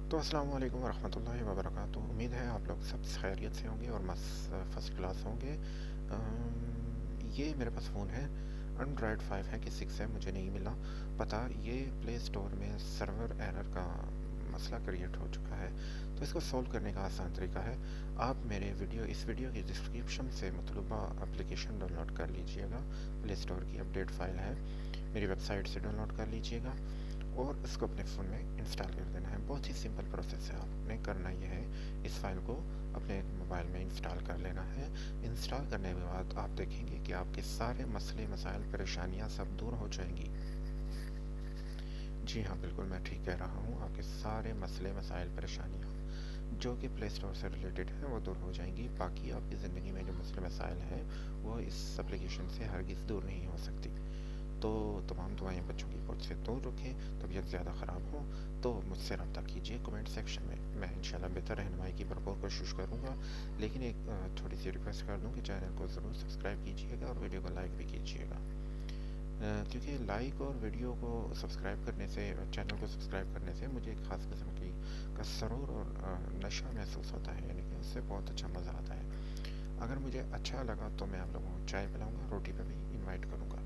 तो अस्सलाम वालेकुम वरहमतुल्लाहि वबरकातुहू। उम्मीद है आप लोग सब खैरियत से होंगे और मस्त फर्स्ट क्लास होंगे। ये मेरे पास फ़ोन है, एंड्रॉयड 5 है कि 6 है मुझे नहीं मिला पता। ये प्ले स्टोर में सर्वर एरर का मसला क्रिएट हो चुका है। तो इसको सॉल्व करने का आसान तरीका है, आप मेरे इस वीडियो की डिस्क्रिप्शन से मतलूबा एप्लीकेशन डाउनलोड कर लीजिएगा। प्ले स्टोर की अपडेट फ़ाइल है, मेरी वेबसाइट से डाउनलोड कर लीजिएगा और इसको अपने फ़ोन में इंस्टॉल कर देना है। बहुत ही सिंपल प्रोसेस है, आपने करना यह है इस फाइल को अपने मोबाइल में इंस्टॉल कर लेना है। इंस्टॉल करने के बाद आप देखेंगे कि आपके सारे मसले मसाइल परेशानियां सब दूर हो जाएंगी। जी हाँ, बिल्कुल मैं ठीक कह रहा हूँ, आपके सारे मसले मसाइल परेशानियाँ जो कि प्ले स्टोर से रिलेटेड है वो दूर हो जाएंगी। बाकी आपकी ज़िंदगी में जो मसले मसाइल हैं वो इस एप्लीकेशन से हरगिज़ दूर नहीं हो सकती। तो तमाम दुआएं बच्चों की पहुंच से दूर रखें। तबीयत ज़्यादा ख़राब हो तो मुझसे रब्ता कीजिए कमेंट सेक्शन में, मैं इंशाल्लाह बेहतर रहनुमाई की भरपूर कोशिश करूँगा। लेकिन एक छोटी सी रिक्वेस्ट कर दूँ कि चैनल को ज़रूर सब्सक्राइब कीजिएगा और वीडियो को लाइक भी कीजिएगा, क्योंकि लाइक और वीडियो को सब्सक्राइब करने से, चैनल को सब्सक्राइब करने से मुझे एक ख़ास किस्म की का सरूर और नशा महसूस होता है, यानी कि उससे बहुत अच्छा मज़ा आता है। अगर मुझे अच्छा लगा तो मैं आप लोगों को चाय पिलाऊँगा, रोटी पे भी इनवाइट करूँगा।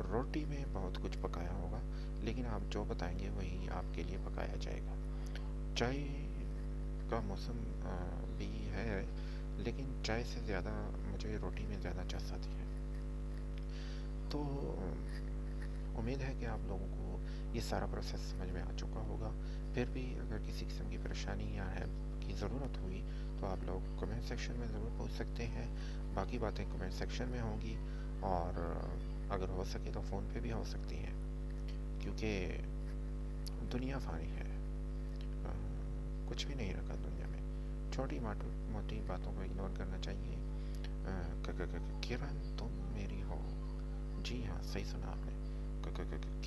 रोटी में बहुत कुछ पकाया होगा, लेकिन आप जो बताएंगे वही आपके लिए पकाया जाएगा। चाय का मौसम भी है, लेकिन चाय से ज़्यादा मुझे रोटी में ज़्यादा चस आती है। तो उम्मीद है कि आप लोगों को ये सारा प्रोसेस समझ में आ चुका होगा। फिर भी अगर किसी किस्म की परेशानी या हेल्प की ज़रूरत हुई तो आप लोग कमेंट सेक्शन में ज़रूर पूछ सकते हैं। बाकी बातें कमेंट सेक्शन में होंगी और अगर हो सके तो फ़ोन पे भी हो सकती हैं, क्योंकि दुनिया फ़ानी है, कुछ भी नहीं रखा दुनिया में। छोटी मोटी बातों को इग्नोर करना चाहिए। किरण तुम मेरी हो, जी हाँ सही सुना आपने,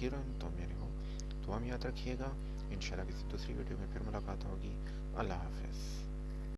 किरण तुम मेरी हो। तो हम याद रखिएगा, इंशाल्लाह किसी दूसरी वीडियो में फिर मुलाकात होगी। अल्लाह हाफिज़।